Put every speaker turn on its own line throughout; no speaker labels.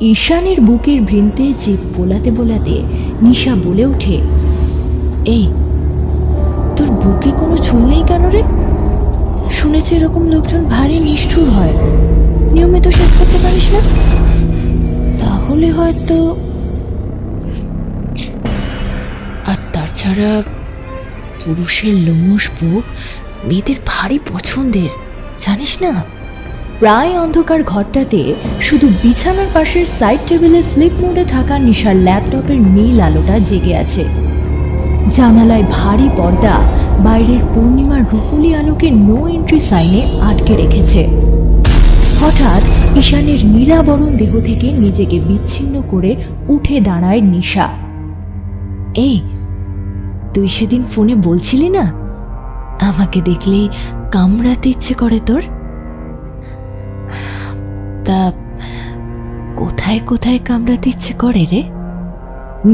ঈশানের বুকের বৃন্তে জিভ বোলাতে বোলাতে নিশা বলে ওঠে, এই তোর বুকে কোনো চুল নেই কেন রে? শুনেছি এরকম লোকজন ভারী নিষ্ঠুর হয়, নিয়মিত শেভ করতে পারিস না? তাহলে হয়তো। আর তাছাড়া পুরুষের লোমশ বুক মেয়েদের ভারী পছন্দের, জানিস না? প্রায় অন্ধকার ঘরটাতে শুধু বিছানার পাশের সাইড টেবিলে স্লিপ মোডে থাকা নিশার ল্যাপটপের নীল আলোটা জেগে আছে। জানালায় ভারী পর্দা বাইরের পূর্ণিমার রূপলি আলোকে নো এন্ট্রি সাইনে আটকে রেখেছে। হঠাৎ ঈশানের নিরাবরণ দেহ থেকে নিজেকে বিচ্ছিন্ন করে উঠে দাঁড়ায় নিশা। এই, তুই সেদিন ফোনে বলছিলি না আমাকে দেখলেই কামড়াতে ইচ্ছে করে তোর? তা কোথায় কোথায় কামড়াতে ইচ্ছে করে রে?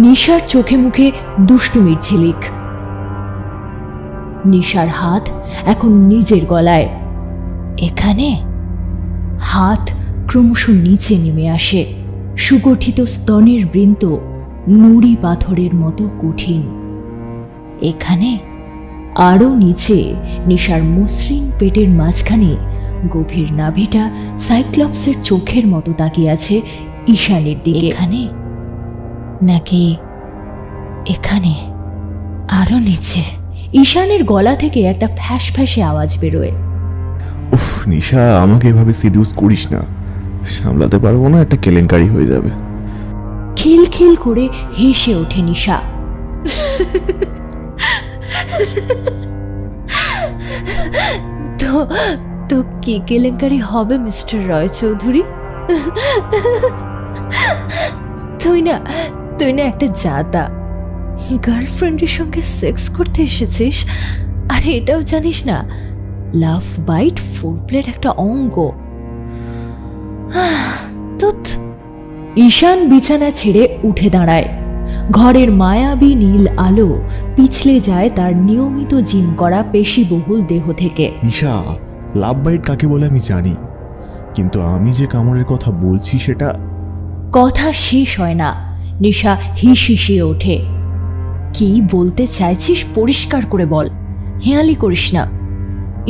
নিশার চোখে মুখে দুষ্টুমির ঝিলিক। নিশার হাত এখন নিজের গলায়। এখানে হাত ক্রমশ নিচে নেমে আসে, সুগঠিত স্তনের বৃন্ত নুড়ি পাথরের মতো কঠিন। এখানে আরও নিচে নিশার মসৃণ পেটের মাঝখানে গভীর নাভিটা সাইক্লপসের চোখের মতো তাকিয়ে আছে ঈশানের দিকে। এখানে নাকি এখানে আরো নিচে? ঈশানের গলা থেকে একটা ফ্যাস ফ্যাসে আওয়াজ বেরোয়।
উফ নিশা, আমাকে এভাবে সিডিউস করিস না, সামলাতে পারবো না, একটা কেলেঙ্কারি হয়ে যাবে।
খিলখিল করে হেসে ওঠে নিশা। তো তো কি কেলেঙ্কারি হবে মিস্টার রয় চৌধুরী? তুই না একটা জাতা, গার্লফ্রেন্ডের সঙ্গে সেক্স করতে এসেছিস আর এটাও জানিস না লাভ বাইট ফোরপ্লের একটা অঙ্গ। ঈশান বিছানা ছেড়ে উঠে দাঁড়ায়। ঘরের মায়াবী নীল আলো পিছলে যায় তার নিয়মিত জিম করা পেশিবহুল দেহ থেকে।
নিশা, লাভ বাইট কাকে বলে আমি জানি, কিন্তু আমি যে কামড়ের কথা বলছি সেটা।
কথা শেষ হয় না, নিশা হিসিয়ে ওঠে। কি বলতে চাইছিস পরিষ্কার করে বল, হেয়ালি করিস না।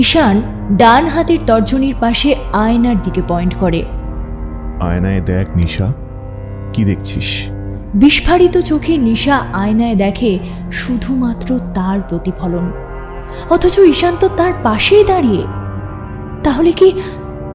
ঈশান ডান হাতের তর্জনীর পাশে আয়নার দিকে পয়েন্ট করে।
আয়নায় দেখ নিশা, কি দেখছিস?
বিস্ফারিত চোখে নিশা আয়নায় দেখে শুধুমাত্র তার প্রতিফলন, অথচ ঈশান তো তার পাশেই দাঁড়িয়ে। তাহলে কি